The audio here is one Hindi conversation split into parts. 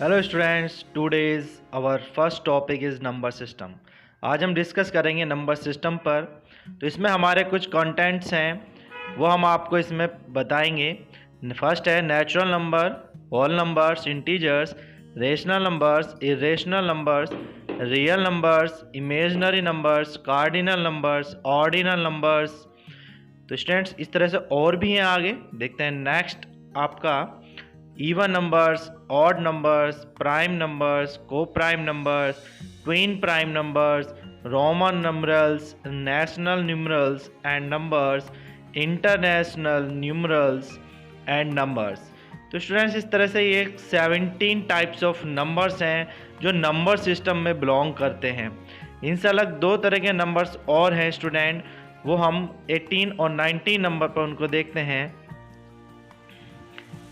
Hello students, today's our first topic is number system. आज हम डिस्कस करेंगे नंबर सिस्टम पर। तो इसमें हमारे कुछ कंटेंट्स हैं, वो हम आपको इसमें बताएंगे। फर्स्ट है natural number, whole numbers, integers, rational numbers, irrational numbers, real numbers, imaginary numbers, cardinal numbers, ordinal numbers. तो स्टूडेंट्स इस तरह से और भी हैं, आगे देखते हैं। नेक्स्ट आपका even numbers, odd numbers, prime numbers, coprime numbers, twin prime numbers, Roman numerals, national numerals and numbers, international numerals and numbers. तो स्टूडेंट्स इस तरह से ये 17 टाइप्स ऑफ नंबर्स हैं जो नंबर सिस्टम में बिलोंग करते हैं। इनसे अलग दो तरह के नंबर्स और हैं स्टूडेंट, वो हम 18 और 19 नंबर पर उनको देखते हैं।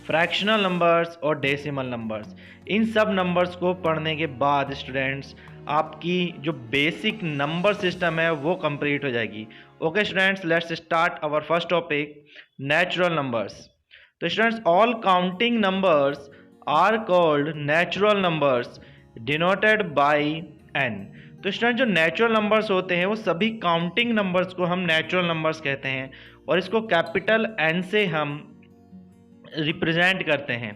फ्रैक्शनल नंबर्स और डेसिमल नंबर्स। इन सब नंबर्स को पढ़ने के बाद स्टूडेंट्स आपकी जो बेसिक नंबर सिस्टम है वो कंप्लीट हो जाएगी। Okay students, let's start our first topic, natural numbers. तो students all counting numbers are called natural numbers denoted by n। तो स्टूडेंट जो नेचुरल नंबर्स होते हैं वो सभी काउंटिंग नंबर्स को हम नेचुरल नंबर्स कहते हैं और इसको कैपिटल N से हम रिप्रेजेंट करते हैं।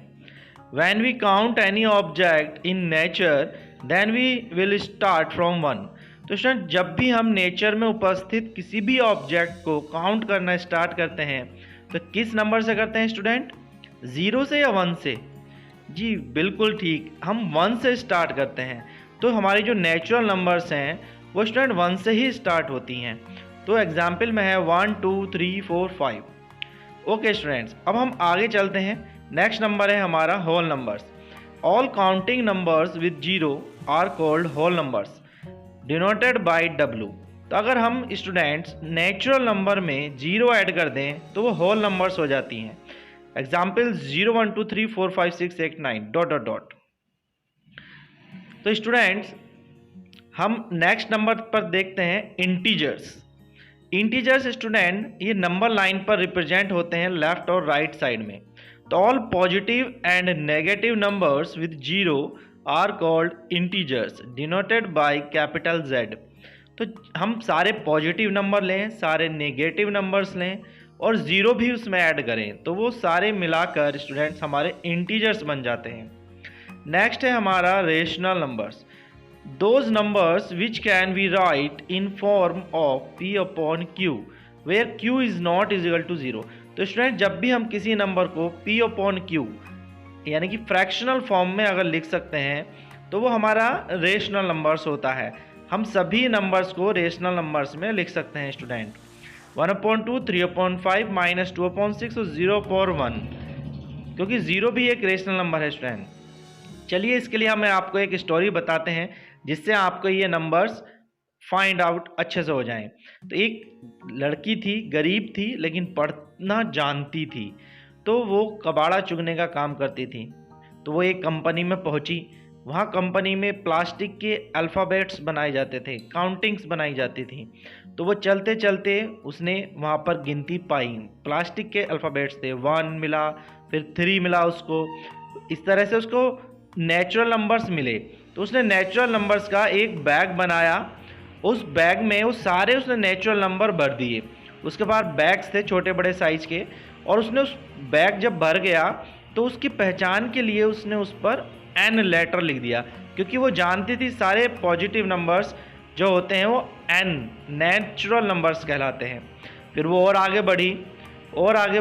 When we count any object in nature, then we will start from 1। तो स्टूडेंट जब भी हम नेचर में उपस्थित किसी भी ऑब्जेक्ट को काउंट करना स्टार्ट करते हैं तो किस नंबर से करते हैं स्टूडेंट? 0 से या 1 से? जी बिल्कुल ठीक, हम 1 से स्टार्ट करते हैं। तो हमारी जो नेचुरल नंबर्स हैं वो स्टूडेंट 1 से ही स्टार्ट होती हैं। तो एग्जाम्पल में है 1 2 3 4 5। ओके स्टूडेंट्स, अब हम आगे चलते हैं। नेक्स्ट नंबर है हमारा whole numbers. All counting numbers with 0 are called whole numbers denoted by W। तो अगर हम स्टूडेंट्स नेचुरल नंबर में 0 ऐड कर दें तो वो होल नंबर्स हो जाती हैं। Example 0 1 2 3 4 5 6 8 9 dot dot dot. तो स्टूडेंट्स हम नेक्स्ट नंबर पर देखते हैं इंटीजर्स। इंटीजर्स स्टूडेंट ये नंबर लाइन पर रिप्रेजेंट होते हैं लेफ्ट और राइट साइड में। तो all positive and negative numbers with 0 are called integers denoted by capital Z। तो हम सारे पॉजिटिव नंबर लें, सारे नेगेटिव नंबर्स लें और 0 भी उसमें ऐड करें तो वो सारे मिलाकर स्टूडेंट्स हमारे इंटीजर्स बन जाते हैं। नेक्स्ट है हमारा rational numbers. Those numbers which can be write in form of P upon Q where Q is not is equal to 0। तो स्टूडेंट जब भी हम किसी नंबर को P upon Q यानी कि फ्रैक्शनल फॉर्म में अगर लिख सकते हैं तो वो हमारा रेशनल नंबर्स होता है। हम सभी नंबर्स को रेशनल नंबर्स में लिख सकते हैं स्टूडेंट। 1/2 3/5 -2/6 और 0/1, क्योंकि 0 भी एक रेशनल नंबर है स्टूडेंट। चलिए इसके लिए हमें आपको एक स्टोरी बताते हैं जिससे आपको ये नंबर्स फाइंड आउट अच्छे से हो जाएं। तो एक लड़की थी, गरीब थी लेकिन पढ़ना जानती थी। तो वो कबाड़ा चुगने का काम करती थी। तो वो एक कंपनी में पहुंची। वहाँ कंपनी में प्लास्टिक के अल्फ़ाबेट्स बनाए जाते थे, काउंटिंग्स बनाई जाती थी। तो वो चलते चलते उसने वहाँ पर गिनती पाई। प्लास्टिक के अल्फ़ाबेट्स थे, 1 मिला, फिर 3 मिला उसको। इस तरह से उसको नेचुरल नंबर्स मिले। तो उसने नेचुरल नंबर्स का एक बैग बनाया। उस बैग में वो सारे उसने नेचुरल नंबर भर दिए। उसके बाद बैग्स थे छोटे बड़े साइज के, और उसने उस बैग जब भर गया तो उसकी पहचान के लिए उसने उस पर N लेटर लिख दिया। क्योंकि वो जानती थी सारे पॉजिटिव नंबर्स जो होते हैं वो n नेचुरल नंबर्स कहलाते हैं। फिर वो और आगे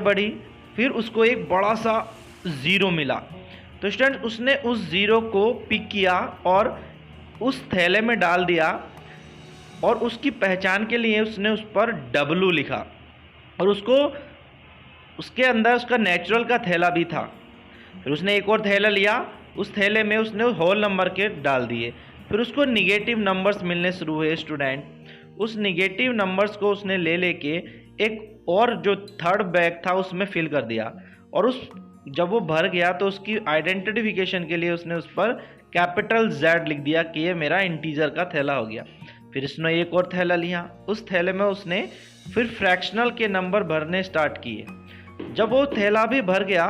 बढ़ी, फिर उसको एक बड़ा सा ज़ीरो मिला। तो स्टूडेंट उसने उस ज़ीरो को पिक किया और उस थैले में डाल दिया, और उसकी पहचान के लिए उसने उस पर W लिखा, और उसके अंदर उसका नेचुरल का थैला भी था। फिर उसने एक और थैला लिया, उस थैले में उसने होल नंबर के डाल दिए। फिर उसको निगेटिव नंबर्स मिलने शुरू हुए स्टूडेंट। उस निगेटिव नंबर्स को उसने लेके एक और जो थर्ड बैग था उसमें फिल कर दिया, और जब वो भर गया तो उसकी आइडेंटिफिकेशन के लिए उसने उस पर कैपिटल Z लिख दिया कि ये मेरा इंटीजर का थैला हो गया। फिर उसने एक और थैला लिया, उस थैले में उसने फिर फ्रैक्शनल के नंबर भरने स्टार्ट किए। जब वो थैला भी भर गया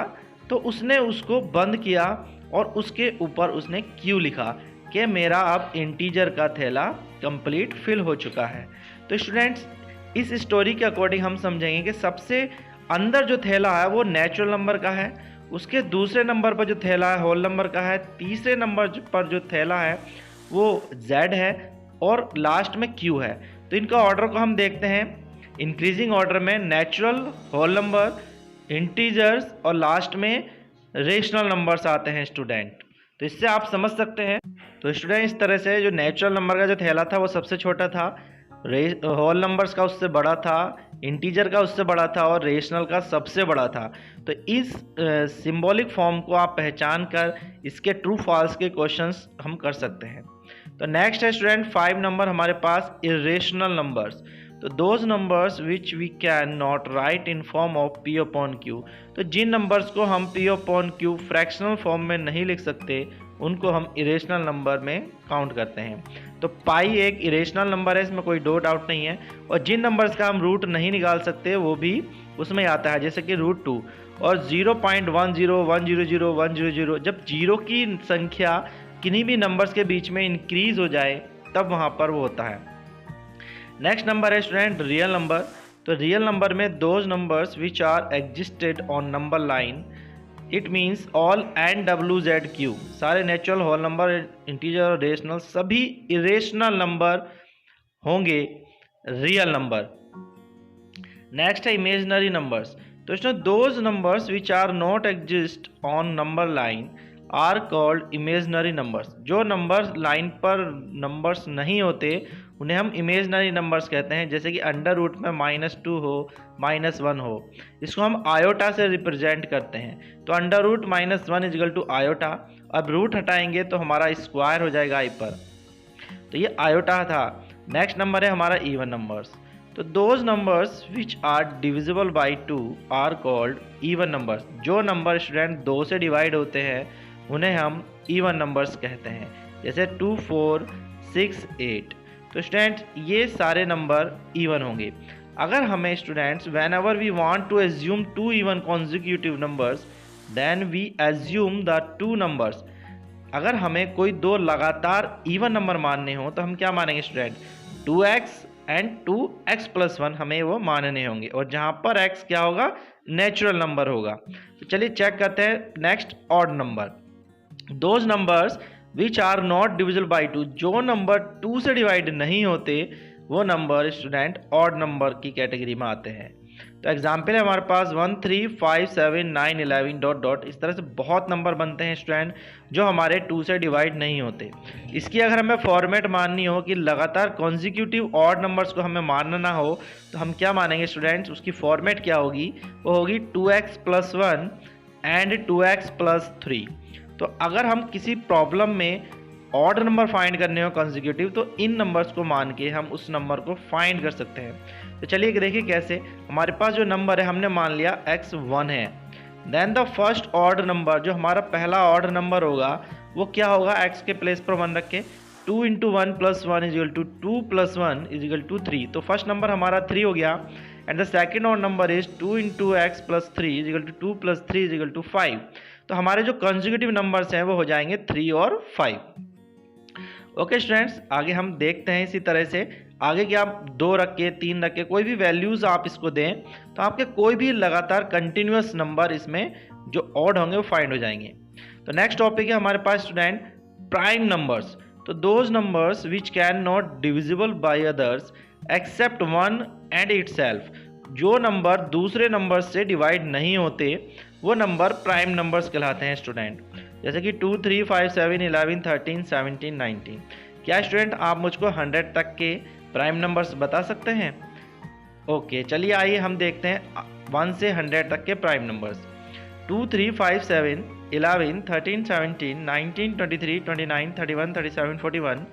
तो उसने उसको बंद किया, और उसके ऊपर उसने Q लिखा कि मेरा अब इंटीजर का थैला कंप्लीट फिल हो चुका है। तो स्टूडेंट्स, इस स्टोरी के अकॉर्डिंग हम समझेंगे कि सबसे अंदर जो थैला है वो नेचुरल नंबर का है, उसके दूसरे नंबर पर जो थैला है होल नंबर का है, तीसरे नंबर पर जो थैला है वो Z है, और लास्ट में Q है। तो इनका ऑर्डर को हम देखते हैं, इंक्रीजिंग ऑर्डर में नेचुरल, होल नंबर, इंटीजर्स और लास्ट में रेशनल नंबर्स आते हैं स्टूडेंट। तो इससे आप समझ सकते हैं। तो स्टूडेंट, इस तरह से जो नेचुरल नंबर का जो थैला था वो सबसे छोटा था, होल नंबर्स का उससे बड़ा था, इंटीजर का उससे बड़ा था, और रेशनल का सबसे बड़ा था। तो इस सिंबॉलिक फॉर्म को आप पहचान कर इसके ट्रू फॉल्स के क्वेश्चंस हम कर सकते हैं। तो नेक्स्ट है स्टूडेंट 5 नंबर हमारे पास इरेशनल नंबर्स। तो those numbers which we can not write in form of P upon Q। तो जिन नंबर्स को हम P upon Q fractional form में नहीं लिख सकते उनको हम इरेशनल नंबर में काउंट करते हैं। तो पाई एक इरेशनल नंबर है, इसमें कोई दो डाउट नहीं है। और जिन नंबर्स का हम रूट नहीं निकाल सकते वो भी उसमें आता है, जैसे कि √2 और 0.10, 100, 100, 100। जब जीरो की संख्या किन्हीं भी नंबर्स के बीच में इंक्रीज हो जाए तब वहाँ पर वो होता है। नेक्स्ट नंबर है स्टूडेंट रियल नंबर। तो रियल नंबर में those numbers which are existed on number line, it means all NWZQ, सारे नेचुरल, होल नंबर, इंटीजर और रेशनल सभी इरेशनल नंबर होंगे रियल नंबर। नेक्स्ट है इमेजिनरी नंबर्स। तो इसमें those numbers which are not exist on number line are called imaginary numbers. जो नंबर्स लाइन पर नंबर्स नहीं होते उन्हें हम इमेजिनरी नंबर्स कहते हैं, जैसे कि अंडर रूट में -2 हो, -1 हो, इसको हम आयोटा से रिप्रेजेंट करते हैं। तो under root -1 is equal to iota. अब रूट हटाएंगे तो हमारा स्क्वायर हो जाएगा आई पर, तो ये आयोटा था। नेक्स्ट नंबर है हमारा इवन नंबर्स। तो those numbers which are divisible by 2 are called even numbers. जो नंबर स्टूडेंट 2 से डिवाइड होते हैं उन्हें हम इवन नंबर्स कहते हैं, जैसे 2, 4, 6, 8। तो स्टूडेंट्स, ये सारे नंबर इवन होंगे। अगर हमें students whenever we want to assume 2 even consecutive numbers then we assume the 2 numbers. अगर हमें कोई दो लगातार इवन नंबर मानने हो तो हम क्या मानेंगे स्टूडेंट, 2x एंड 2x+1 हमें वो मानने होंगे, और जहाँ पर x क्या होगा, नेचुरल नंबर होगा। तो चलिए चेक करते हैं next odd number. Those numbers which are not divisible by 2, जो नंबर 2 से डिवाइड नहीं होते वो नंबर स्टूडेंट ऑड नंबर की कैटेगरी में आते हैं। तो एग्जाम्पल है हमारे पास 1, 3, 5, 7, 9, 11 डॉट डॉट। इस तरह से बहुत नंबर बनते हैं स्टूडेंट जो हमारे 2 से डिवाइड नहीं होते। इसकी अगर हमें फॉर्मेट माननी हो कि लगातार कॉन्जिक्यूटिव ऑड नंबर्स को हमें मानना हो तो हम क्या मानेंगे स्टूडेंट्स, उसकी फॉर्मेट क्या होगी, वो होगी 2x+1 एंड 2x+3। तो अगर हम किसी प्रॉब्लम में ऑड नंबर फाइंड करने हो कॉन्जिक्यूटिव तो इन नंबर्स को मान के हम उस नंबर को फाइंड कर सकते हैं। तो चलिए देखिए कैसे। हमारे पास जो नंबर है हमने मान लिया x1 है, then the first odd number जो हमारा पहला ऑड नंबर होगा वो क्या होगा, x के प्लेस पर 1 रख के 2 × 1 + 1 = 2 + 1 = 3। तो फर्स्ट नंबर हमारा 3 हो गया, and the second odd number is 2 × x + 3 = 2 + 3 = 5। तो हमारे जो कंसेक्यूटिव नंबर्स हैं वो हो जाएंगे 3 और 5। ओके स्टूडेंट्स, आगे हम देखते हैं इसी तरह से आगे कि आप 2 रख के 3 रख के कोई भी वैल्यूज़ आप इसको दें तो आपके कोई भी लगातार कंटिन्यूस नंबर इसमें जो ऑड होंगे वो फाइंड हो जाएंगे। तो नेक्स्ट टॉपिक है हमारे पास स्टूडेंट प्राइम नंबर्स, तो those numbers which can not divisible by others except one and itself, जो नंबर दूसरे नंबर से डिवाइड नहीं होते वो नंबर प्राइम नंबर्स कहलाते हैं स्टूडेंट। जैसे कि 2, 3, 5, 7, 11, 13, 17, 19। क्या स्टूडेंट आप मुझको 100 तक के प्राइम नंबर्स बता सकते हैं? ओके, चलिए आइए हम देखते हैं 1 से 100 तक के प्राइम नंबर्स। 2, 3, 5, 7, 11, 13, 17, 19, 23, 29, 31, 37, 41,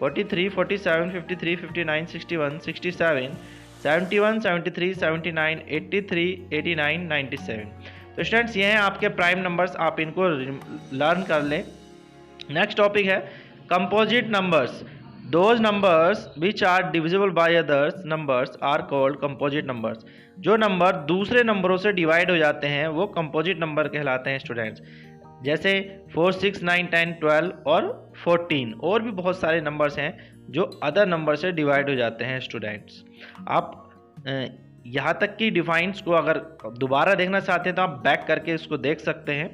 43, 47, 53, 59, 61, 67, 71, 73, 79, 83, 89, 97। तो स्टूडेंट्स ये हैं आपके प्राइम नंबर्स, आप इनको लर्न कर लें। नेक्स्ट टॉपिक है composite numbers. Those numbers which are divisible by others numbers are called composite numbers. जो नंबर दूसरे नंबरों से डिवाइड हो जाते हैं वो कंपोजिट नंबर कहलाते हैं स्टूडेंट्स। जैसे 4, 6, 9, 10, 12 और 14, और भी बहुत सारे नंबर्स हैं जो अदर नंबर से डिवाइड हो जाते हैं स्टूडेंट्स। आप यहाँ तक की डिफाइंस को अगर दोबारा देखना चाहते हैं तो आप बैक करके इसको देख सकते हैं।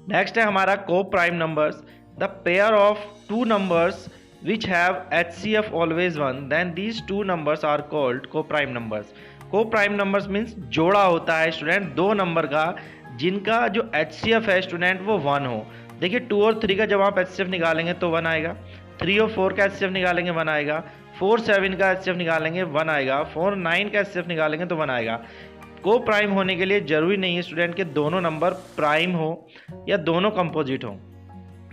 नेक्स्ट है हमारा को prime numbers. The pair of two numbers which have HCF always 1 then these two numbers are called co-prime numbers। co-prime numbers means जोड़ा होता है स्टूडेंट दो नंबर का जिनका जो HCF है स्टूडेंट वो 1 हो। देखिए 2 और 3 का जब आप HCF निकालेंगे तो 1 आएगा, 3 और 4 का HCF निकालेंगे 1 आएगा, 4, 7 का HCF निकालेंगे 1 आएगा, 4, 9 का HCF निकालेंगे तो 1 आएगा। को प्राइम होने के लिए जरूरी नहीं है स्टूडेंट के दोनों नंबर प्राइम हो या दोनों कंपोजिट हो।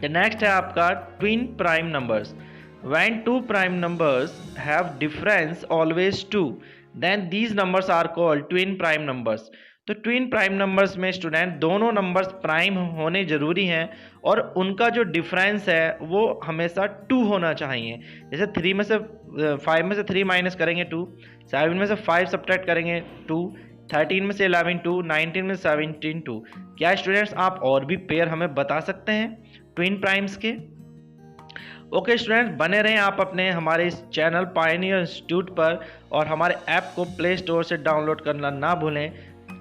नेक्स्ट है आपका twin prime numbers. When two prime numbers have difference always 2 then these numbers are called twin prime numbers। तो ट्विन प्राइम नंबर्स में स्टूडेंट दोनों नंबर्स प्राइम होने जरूरी हैं और उनका जो डिफरेंस है वो हमेशा 2 होना चाहिए। जैसे 3 में से 5 में से 3 माइनस करेंगे 2, 7 में से 5 सब्ट्रैक्ट करेंगे 2, 13 में से 11 2, 19 में से 17 2। क्या स्टूडेंट्स आप और भी पेयर हमें बता सकते हैं ट्विन प्राइम्स के? ओके स्टूडेंट्स, बने रहें आप अपने हमारे इस चैनल पायनियर इंस्टीट्यूट पर और हमारे ऐप को प्ले स्टोर से डाउनलोड करना ना भूलें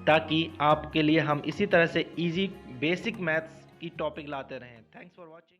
ताकि आपके लिए हम इसी तरह से इजी बेसिक मैथ्स की टॉपिक लाते रहें। Thanks for watching.